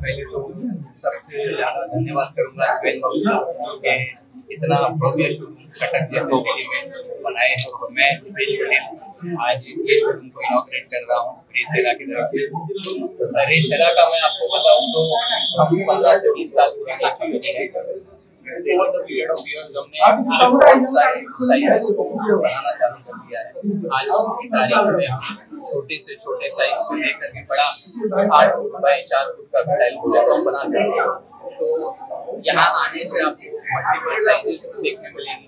पहले तो सबसे ज़्यादा धन्यवाद करूँगा स्वेन बाबू के इतना भव्य शोरूम कटक जैसे सिटी में बनाए हैं। तो मैं आज ये शोरूम को इनॉग्रेट कर रहा हूँ रेसेरा की तरफ से। रेसेरा का मैं आपको बताऊँ तो हम 15 से 20 साल पुरानी है। Over the period of years हमने बहुत सारे साइजेस को बनाना चालू कर दिया है। आज की तारीख में हम छोटे से छोटे साइज से लेकर के बड़ा 8 फुट बाय 4 फुट का टाइल प्लेटफॉर्म बनाते हैं। तो यहाँ आने से आपको मल्टीपल साइजेस देखने मिलेंगी,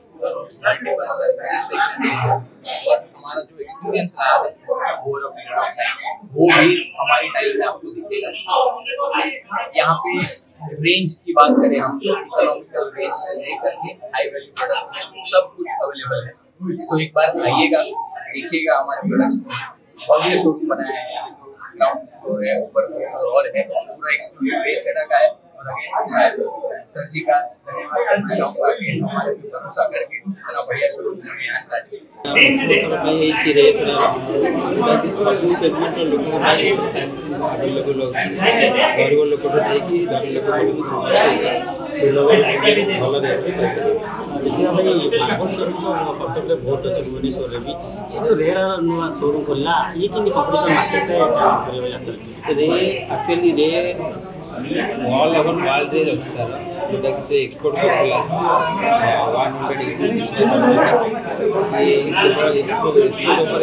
मल्टीपल सर्फेसेस देखने मिलेंगे और हमारा जो एक्सपीरियंस रहा है over a period of time वो भी हमारी टाइल में आपको दिखेगा। यहाँ पे रेंज की बात करें हम तो इकोनॉमिकल रेंज से लेकर के हाई वैल्यू प्रोडक्ट सब कुछ अवेलेबल है। तो एक बार आइएगा, देखिएगा हमारे प्रोडक्ट्स और ये शोरूम बनाया है। ग्राउंड फ्लोर है, ऊपर फ्लोर और है, पूरा एक्सक्लूसिव रेसेरा का है। और अगेन सर जी का धन्यवाद करना चाहूँगा कि हमारे पे भरोसा करके इतना बढ़िया शोरूम बनाया स्टार्ट किया। सब सेगमेंट लोक अवेलेबल गरीब लोक धनी लोक कटक बहुत अच्छे भुवनेश्वर भी ये जो रेरा नुआ शोरूम खोलना ये कि कॉम्पिटिशन मार्केट रे एक्चुअली रे ऑल ओवर वर्ल्ड रे अछि तार जोटा कि से एक्सपोर्ट करला 186 ये एक्सपोर्ट ऊपर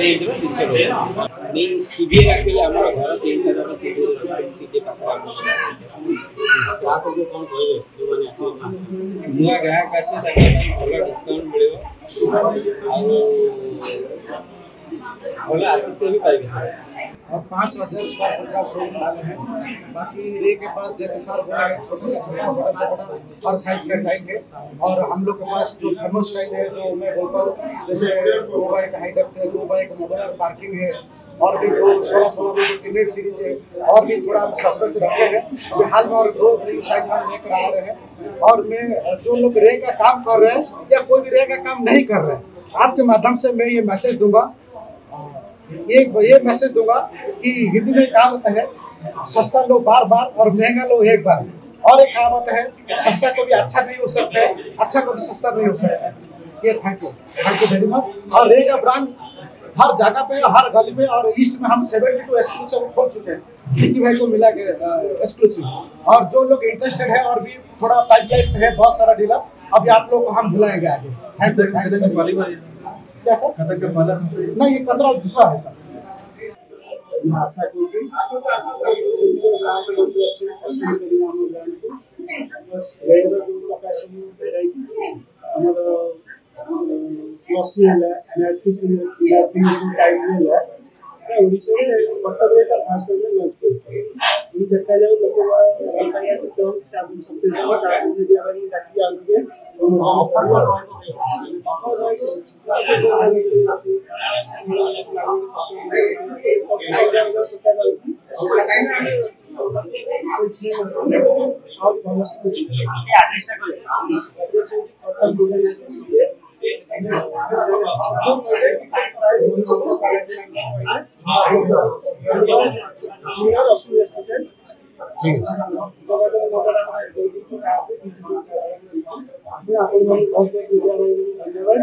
ये नहीं सीबीए एक्चुअली हमारा घर से ही सारा सीबीए पाखा आप को कौन कहबे जो माने आसी नुआ ग्राहक आसे भला डिस्काउंट मिलेबो भला आतिथ्य भी पाएंगे सर। और 5000 स्क्वायर फुट का शोरूम डाले हैं। बाकी रे के पास जैसे सर बोला है छोटे से छोटा बड़ा से बड़ा हर साइज का टाइल है। और हम लोग के पास जो फेमस टाइल है जो मैं बोलता हूँ जैसे 2 बाई का हाइट है, 2 बाई का मॉड्यूलर पार्किंग है और भी 16 में इंडेड सीरीज है और भी थोड़ा सस्पेंस रखे हैं। अभी हाल में और 2 न्यू साइज हम लेकर आ रहे हैं। और मैं जो लोग रे का काम कर रहे हैं या कोई भी रे का काम नहीं कर रहे हैं आपके माध्यम से मैं ये मैसेज दूंगा, ये मैसेज दूंगा कि हिंदी में कहावत है सस्ता लो बार बार और महंगा लो एक बार। और एक कहावत है सस्ता को भी अच्छा नहीं हो सकता है, अच्छा को भी सस्ता नहीं हो सकता है। ये थैंक यू वेरी मच। और रे का ब्रांड हर जगह पे हर गली में और ईस्ट में हम 72 एक्सक्लूसिव खोल चुके हैं। लिक्की भाई को मिला के एक्सक्लूसिव और जो लोग इंटरेस्टेड है और भी थोड़ा पाइपलाइन में है बहुत सारा डीलर अभी आप लोग को हम बुलाएंगे आगे। Thank you. क्या सर नहीं ये 15 दूसरा है सर। आशा ओडिशा कटक फास्ट देखा जाए लोक सबसे मीडिया धन्यवाद।